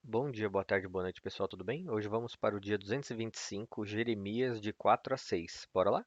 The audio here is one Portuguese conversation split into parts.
Bom dia, boa tarde, boa noite, pessoal, tudo bem? Hoje vamos para o dia 225, Jeremias de 4 a 6. Bora lá?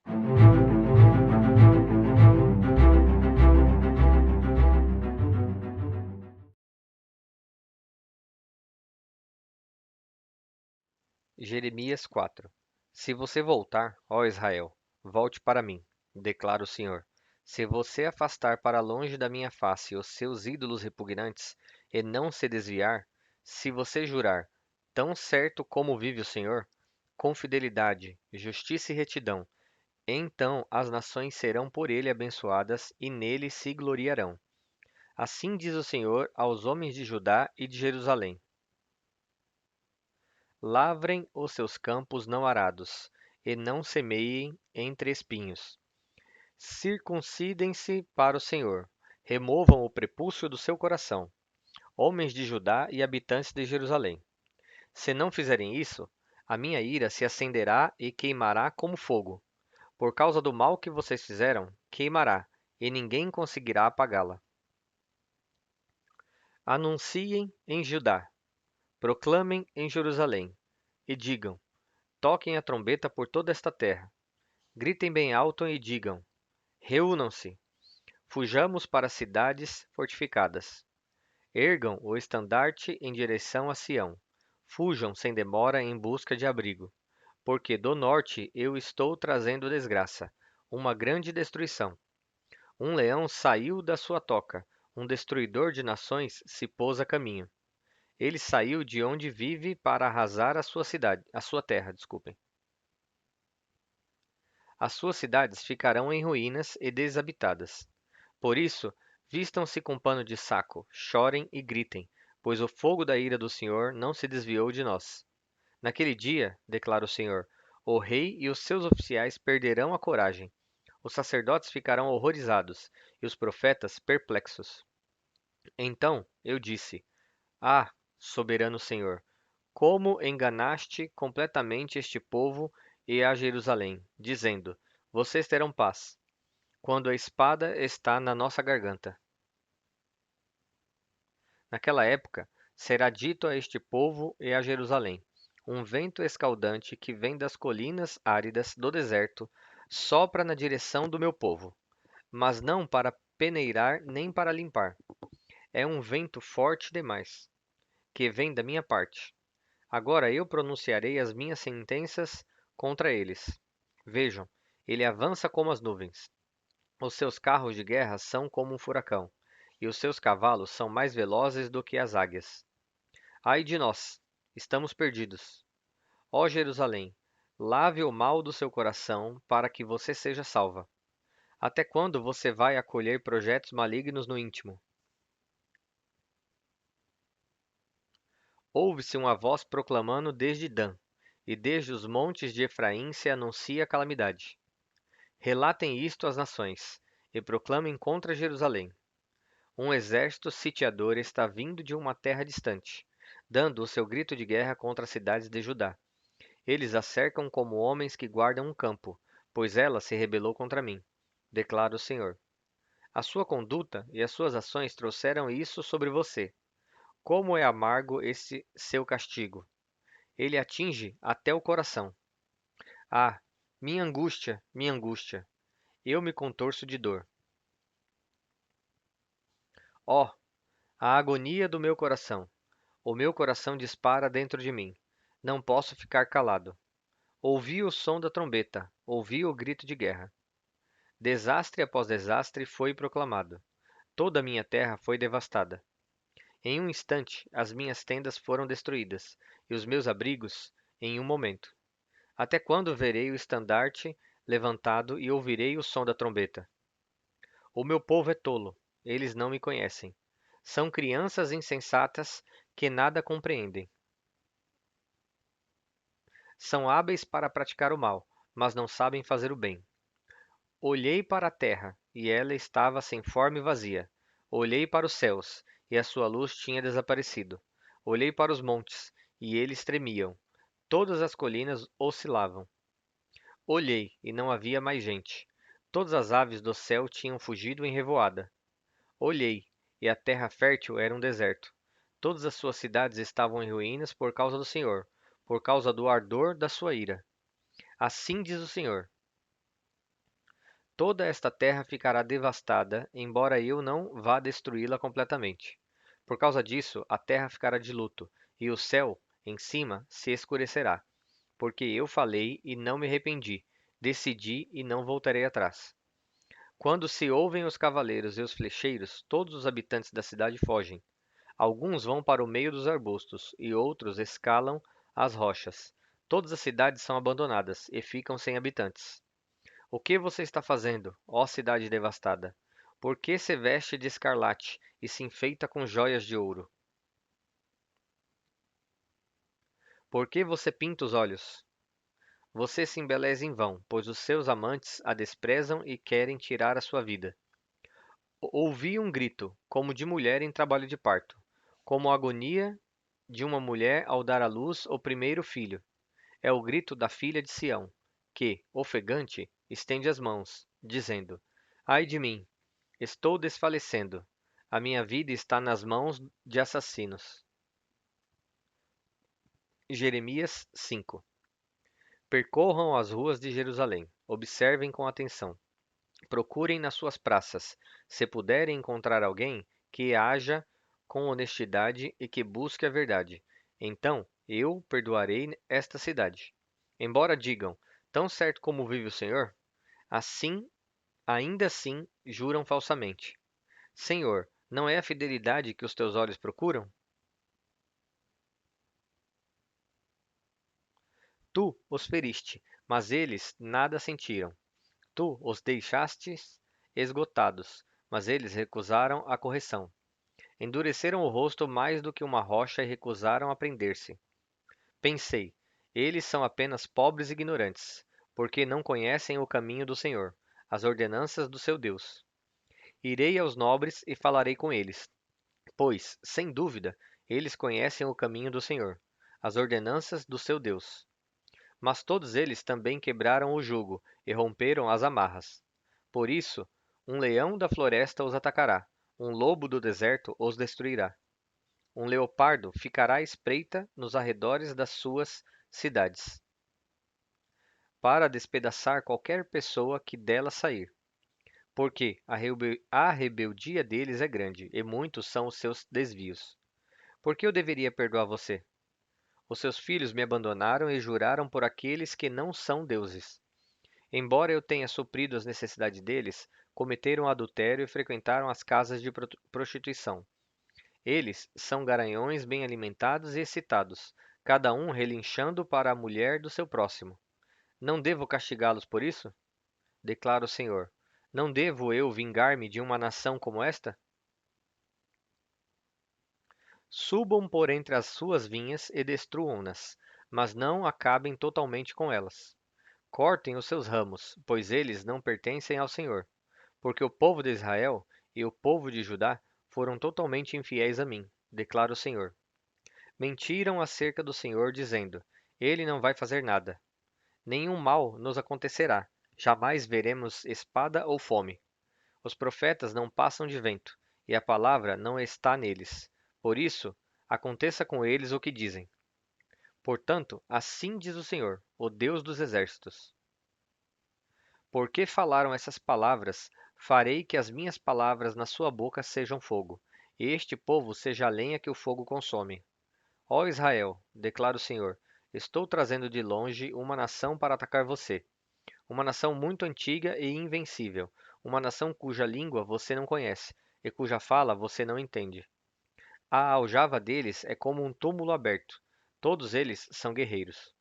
Jeremias 4. Se você voltar, ó Israel, volte para mim, declara o Senhor. Se você afastar para longe da minha face os seus ídolos repugnantes e não se desviar, se você jurar, tão certo como vive o Senhor, com fidelidade, justiça e retidão, então as nações serão por ele abençoadas e nele se gloriarão. Assim diz o Senhor aos homens de Judá e de Jerusalém: Lavrem os seus campos não arados, e não semeiem entre espinhos. Circuncidem-se para o Senhor, removam o prepúcio do seu coração, homens de Judá e habitantes de Jerusalém. Se não fizerem isso, a minha ira se acenderá e queimará como fogo. Por causa do mal que vocês fizeram, queimará, e ninguém conseguirá apagá-la. Anunciem em Judá, proclamem em Jerusalém, e digam: toquem a trombeta por toda esta terra. Gritem bem alto e digam: reúnam-se, fujamos para as cidades fortificadas. Ergam o estandarte em direção a Sião. Fujam sem demora em busca de abrigo, porque do norte eu estou trazendo desgraça, uma grande destruição. Um leão saiu da sua toca, um destruidor de nações se pôs a caminho. Ele saiu de onde vive para arrasar a sua cidade, a sua terra, desculpem. As suas cidades ficarão em ruínas e desabitadas. Por isso, vistam-se com pano de saco, chorem e gritem, pois o fogo da ira do Senhor não se desviou de nós. Naquele dia, declara o Senhor, o rei e os seus oficiais perderão a coragem. Os sacerdotes ficarão horrorizados e os profetas perplexos. Então eu disse: Ah, soberano Senhor, como enganaste completamente este povo e a Jerusalém, dizendo: vocês terão paz, quando a espada está na nossa garganta. Naquela época, será dito a este povo e a Jerusalém: um vento escaldante que vem das colinas áridas do deserto sopra na direção do meu povo, mas não para peneirar nem para limpar. É um vento forte demais, que vem da minha parte. Agora eu pronunciarei as minhas sentenças contra eles. Vejam, ele avança como as nuvens. Os seus carros de guerra são como um furacão, e os seus cavalos são mais velozes do que as águias. Ai de nós! Estamos perdidos. Ó Jerusalém, lave o mal do seu coração para que você seja salva. Até quando você vai acolher projetos malignos no íntimo? Ouve-se uma voz proclamando desde Dan, e desde os montes de Efraim se anuncia a calamidade. Relatem isto às nações, e proclamem contra Jerusalém. Um exército sitiador está vindo de uma terra distante, dando o seu grito de guerra contra as cidades de Judá. Eles a cercam como homens que guardam um campo, pois ela se rebelou contra mim, declara o Senhor. A sua conduta e as suas ações trouxeram isso sobre você. Como é amargo esse seu castigo! Ele atinge até o coração. Ah, minha angústia, eu me contorço de dor. Oh, a agonia do meu coração! O meu coração dispara dentro de mim. Não posso ficar calado. Ouvi o som da trombeta, ouvi o grito de guerra. Desastre após desastre foi proclamado. Toda a minha terra foi devastada. Em um instante, as minhas tendas foram destruídas, e os meus abrigos, em um momento. Até quando verei o estandarte levantado e ouvirei o som da trombeta? O meu povo é tolo, eles não me conhecem. São crianças insensatas que nada compreendem. São hábeis para praticar o mal, mas não sabem fazer o bem. Olhei para a terra, e ela estava sem forma e vazia. Olhei para os céus, e a sua luz tinha desaparecido. Olhei para os montes, e eles tremiam. Todas as colinas oscilavam. Olhei, e não havia mais gente. Todas as aves do céu tinham fugido em revoada. Olhei, e a terra fértil era um deserto. Todas as suas cidades estavam em ruínas por causa do Senhor, por causa do ardor da sua ira. Assim diz o Senhor: toda esta terra ficará devastada, embora eu não vá destruí-la completamente. Por causa disso, a terra ficará de luto, e o céu, em cima, se escurecerá. Porque eu falei e não me arrependi, decidi e não voltarei atrás. Quando se ouvem os cavaleiros e os flecheiros, todos os habitantes da cidade fogem. Alguns vão para o meio dos arbustos, e outros escalam as rochas. Todas as cidades são abandonadas e ficam sem habitantes. O que você está fazendo, ó cidade devastada? Por que se veste de escarlate e se enfeita com joias de ouro? Por que você pinta os olhos? Você se embeleza em vão, pois os seus amantes a desprezam e querem tirar a sua vida. Ouvi um grito, como de mulher em trabalho de parto, como a agonia de uma mulher ao dar à luz o primeiro filho. É o grito da filha de Sião, que, ofegante, estende as mãos, dizendo: Ai de mim, estou desfalecendo. A minha vida está nas mãos de assassinos. Jeremias 5. Percorram as ruas de Jerusalém. Observem com atenção. Procurem nas suas praças. Se puderem encontrar alguém, que haja com honestidade e que busque a verdade. Então eu perdoarei esta cidade. Embora digam, tão certo como vive o Senhor, assim, ainda assim, juram falsamente. Senhor, não é a fidelidade que os teus olhos procuram? Tu os feriste, mas eles nada sentiram. Tu os deixastes esgotados, mas eles recusaram a correção. Endureceram o rosto mais do que uma rocha e recusaram aprender-se. Pensei, eles são apenas pobres e ignorantes, porque não conhecem o caminho do Senhor, as ordenanças do seu Deus. Irei aos nobres e falarei com eles, pois, sem dúvida, eles conhecem o caminho do Senhor, as ordenanças do seu Deus. Mas todos eles também quebraram o jugo e romperam as amarras. Por isso, um leão da floresta os atacará, um lobo do deserto os destruirá. Um leopardo ficará à espreita nos arredores das suas cidades, para despedaçar qualquer pessoa que dela sair. Porque a rebeldia deles é grande, e muitos são os seus desvios. Por que eu deveria perdoar você? Os seus filhos me abandonaram e juraram por aqueles que não são deuses. Embora eu tenha suprido as necessidades deles, cometeram adultério e frequentaram as casas de prostituição. Eles são garanhões bem alimentados e excitados, cada um relinchando para a mulher do seu próximo. Não devo castigá-los por isso? Declara o Senhor. Não devo eu vingar-me de uma nação como esta? Subam por entre as suas vinhas e destruam-nas, mas não acabem totalmente com elas. Cortem os seus ramos, pois eles não pertencem ao Senhor. Porque o povo de Israel e o povo de Judá foram totalmente infiéis a mim, declara o Senhor. Mentiram acerca do Senhor, dizendo: Ele não vai fazer nada. Nenhum mal nos acontecerá. Jamais veremos espada ou fome. Os profetas não passam de vento, e a palavra não está neles. Por isso, aconteça com eles o que dizem. Portanto, assim diz o Senhor, o Deus dos exércitos: porque falaram essas palavras, farei que as minhas palavras na sua boca sejam fogo, e este povo seja a lenha que o fogo consome. Ó Israel, declara o Senhor, estou trazendo de longe uma nação para atacar você, uma nação muito antiga e invencível, uma nação cuja língua você não conhece e cuja fala você não entende. A aljava deles é como um túmulo aberto. Todos eles são guerreiros.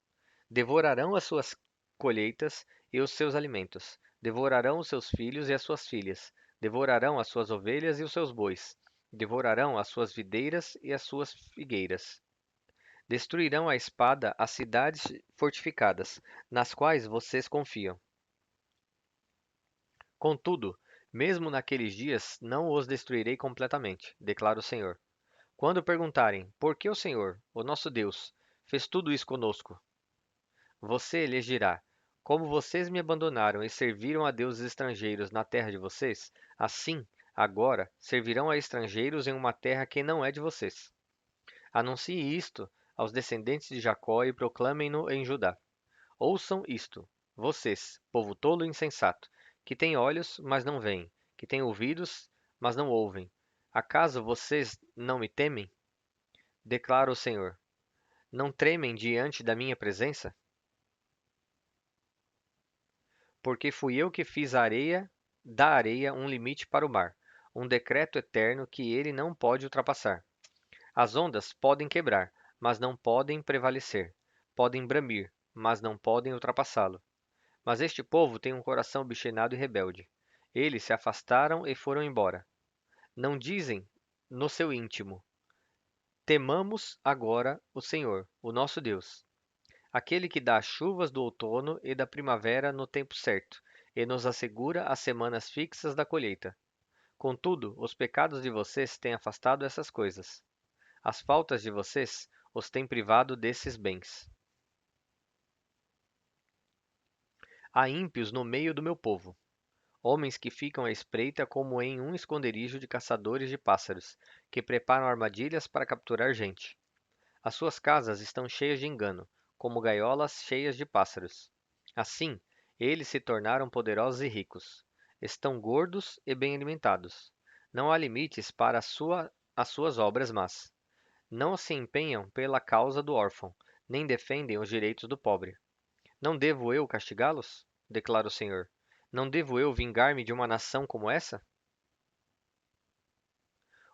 Devorarão as suas colheitas e os seus alimentos. Devorarão os seus filhos e as suas filhas. Devorarão as suas ovelhas e os seus bois. Devorarão as suas videiras e as suas figueiras. Destruirão à espada as cidades fortificadas, nas quais vocês confiam. Contudo, mesmo naqueles dias não os destruirei completamente, declara o Senhor. Quando perguntarem, por que o Senhor, o nosso Deus, fez tudo isso conosco? Você lhes dirá: como vocês me abandonaram e serviram a deuses estrangeiros na terra de vocês, assim, agora, servirão a estrangeiros em uma terra que não é de vocês. Anuncie isto aos descendentes de Jacó e proclamem-no em Judá. Ouçam isto, vocês, povo tolo e insensato, que têm olhos, mas não veem, que têm ouvidos, mas não ouvem. Acaso vocês não me temem? Declara o Senhor. Não tremem diante da minha presença? Porque fui eu que fiz da areia um limite para o mar, um decreto eterno que ele não pode ultrapassar. As ondas podem quebrar, mas não podem prevalecer. Podem bramir, mas não podem ultrapassá-lo. Mas este povo tem um coração obstinado e rebelde. Eles se afastaram e foram embora. Não dizem no seu íntimo: temamos agora o Senhor, o nosso Deus, aquele que dá as chuvas do outono e da primavera no tempo certo, e nos assegura as semanas fixas da colheita. Contudo, os pecados de vocês têm afastado essas coisas. As faltas de vocês os têm privado desses bens. Há ímpios no meio do meu povo, homens que ficam à espreita como em um esconderijo de caçadores de pássaros, que preparam armadilhas para capturar gente. As suas casas estão cheias de engano, como gaiolas cheias de pássaros. Assim, eles se tornaram poderosos e ricos. Estão gordos e bem alimentados. Não há limites para as suas obras más. Não se empenham pela causa do órfão, nem defendem os direitos do pobre. Não devo eu castigá-los? Declara o Senhor. Não devo eu vingar-me de uma nação como essa?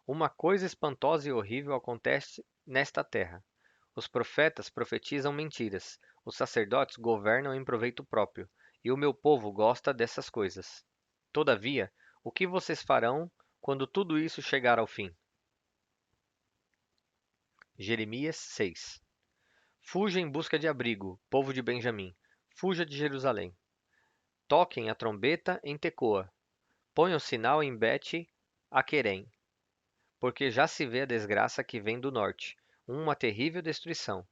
Uma coisa espantosa e horrível acontece nesta terra. Os profetas profetizam mentiras, os sacerdotes governam em proveito próprio, e o meu povo gosta dessas coisas. Todavia, o que vocês farão quando tudo isso chegar ao fim? Jeremias 6. Fuja em busca de abrigo, povo de Benjamim. Fuja de Jerusalém. Toquem a trombeta em Tecoa. Ponham sinal em Bet-Aquerem, porque já se vê a desgraça que vem do norte, uma terrível destruição.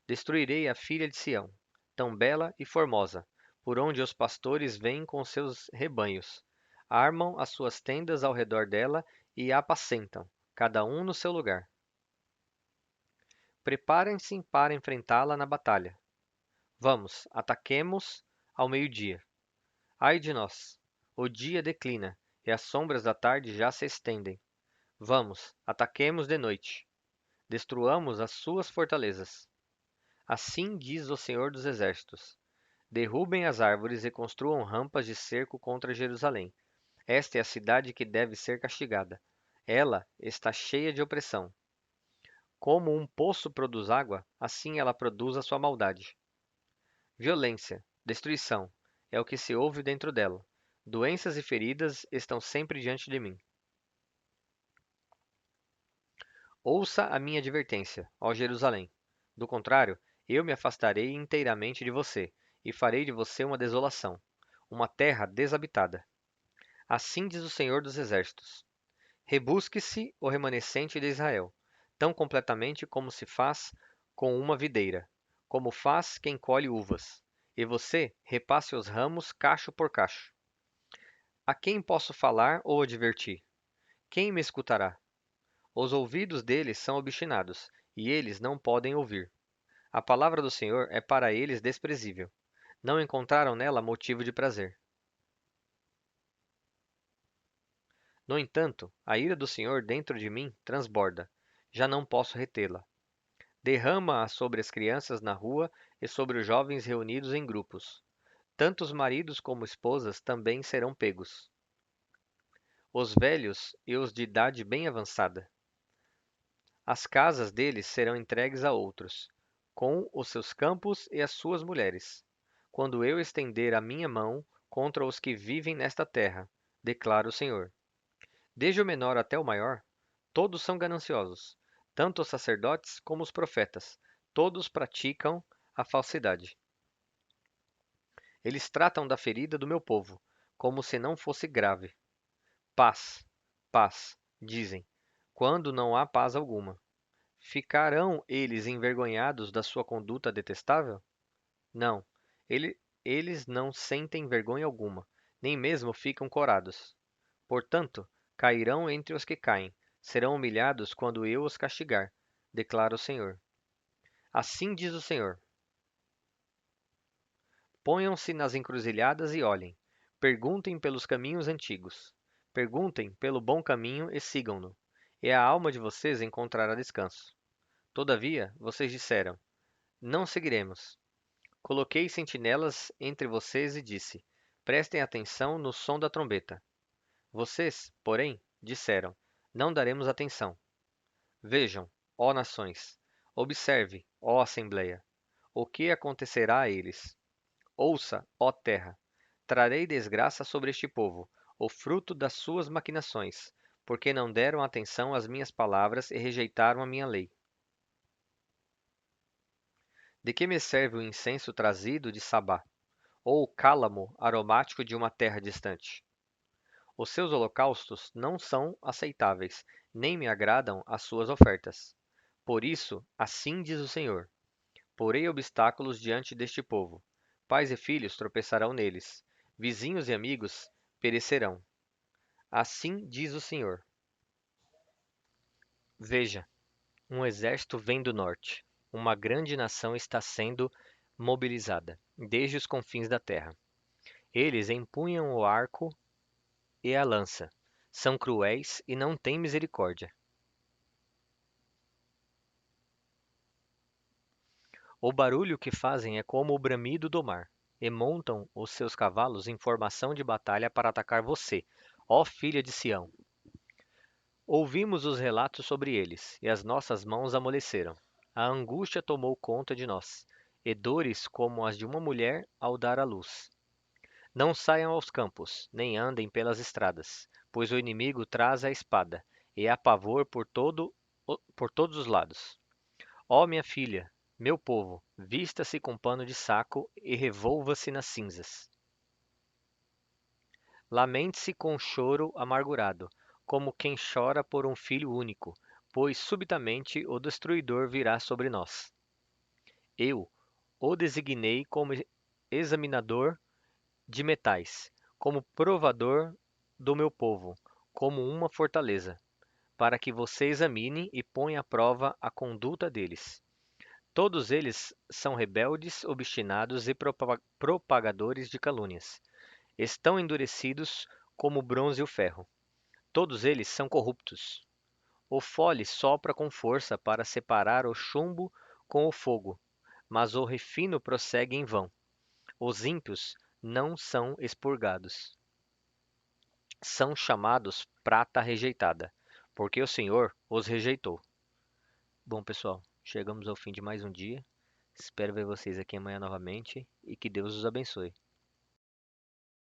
Destruirei a filha de Sião, tão bela e formosa, por onde os pastores vêm com seus rebanhos. Armam as suas tendas ao redor dela e a apacentam, cada um no seu lugar. Preparem-se para enfrentá-la na batalha. Vamos, ataquemos ao meio-dia. Ai de nós! O dia declina, e as sombras da tarde já se estendem. Vamos, ataquemos de noite. Destruamos as suas fortalezas. Assim diz o Senhor dos Exércitos: derrubem as árvores e construam rampas de cerco contra Jerusalém. Esta é a cidade que deve ser castigada. Ela está cheia de opressão. Como um poço produz água, assim ela produz a sua maldade. Violência, destruição, é o que se ouve dentro dela. Doenças e feridas estão sempre diante de mim. Ouça a minha advertência, ó Jerusalém. Do contrário, eu me afastarei inteiramente de você, e farei de você uma desolação, uma terra desabitada. Assim diz o Senhor dos Exércitos: rebusque-se o remanescente de Israel, tão completamente como se faz com uma videira, como faz quem colhe uvas. E você repasse os ramos cacho por cacho. A quem posso falar ou advertir? Quem me escutará? Os ouvidos deles são obstinados, e eles não podem ouvir. A palavra do Senhor é para eles desprezível. Não encontraram nela motivo de prazer. No entanto, a ira do Senhor dentro de mim transborda. Já não posso retê-la. Derrama-a sobre as crianças na rua e sobre os jovens reunidos em grupos. Tanto os maridos como esposas também serão pegos. Os velhos e os de idade bem avançada. As casas deles serão entregues a outros, com os seus campos e as suas mulheres. Quando eu estender a minha mão contra os que vivem nesta terra, declara o Senhor. Desde o menor até o maior, todos são gananciosos, tanto os sacerdotes como os profetas, todos praticam a falsidade. Eles tratam da ferida do meu povo, como se não fosse grave. Paz, paz, dizem, quando não há paz alguma. Ficarão eles envergonhados da sua conduta detestável? Não, eles não sentem vergonha alguma, nem mesmo ficam corados. Portanto, cairão entre os que caem, serão humilhados quando eu os castigar. declara o Senhor. Assim diz o Senhor: ponham-se nas encruzilhadas e olhem. Perguntem pelos caminhos antigos. Perguntem pelo bom caminho e sigam-no. E a alma de vocês encontrará descanso. Todavia, vocês disseram: não seguiremos. Coloquei sentinelas entre vocês e disse: prestem atenção no som da trombeta. Vocês, porém, disseram: não daremos atenção. Vejam, ó nações, observe, ó assembleia, o que acontecerá a eles. Ouça, ó terra, trarei desgraça sobre este povo, o fruto das suas maquinações, porque não deram atenção às minhas palavras e rejeitaram a minha lei. De que me serve o incenso trazido de Sabá, ou o cálamo aromático de uma terra distante? Os seus holocaustos não são aceitáveis, nem me agradam as suas ofertas. Por isso, assim diz o Senhor: porei obstáculos diante deste povo. Pais e filhos tropeçarão neles. Vizinhos e amigos perecerão. Assim diz o Senhor: veja, um exército vem do norte. Uma grande nação está sendo mobilizada, desde os confins da terra. Eles empunham o arco e a lança. São cruéis e não têm misericórdia. O barulho que fazem é como o bramido do mar, e montam os seus cavalos em formação de batalha para atacar você, ó filha de Sião. Ouvimos os relatos sobre eles, e as nossas mãos amoleceram. A angústia tomou conta de nós, e dores como as de uma mulher ao dar à luz. Não saiam aos campos, nem andem pelas estradas, pois o inimigo traz a espada, e há pavor por todos os lados. Ó minha filha, meu povo, vista-se com pano de saco e revolva-se nas cinzas. Lamente-se com choro amargurado, como quem chora por um filho único, pois subitamente o destruidor virá sobre nós. Eu o designei como examinador de metais, como provador do meu povo, como uma fortaleza, para que você examine e ponha à prova a conduta deles. Todos eles são rebeldes, obstinados e propagadores de calúnias. Estão endurecidos como o bronze e o ferro. Todos eles são corruptos. O fole sopra com força para separar o chumbo com o fogo, mas o refino prossegue em vão. Os ímpios não são expurgados. São chamados prata rejeitada, porque o Senhor os rejeitou. Bom, pessoal, chegamos ao fim de mais um dia. Espero ver vocês aqui amanhã novamente e que Deus os abençoe.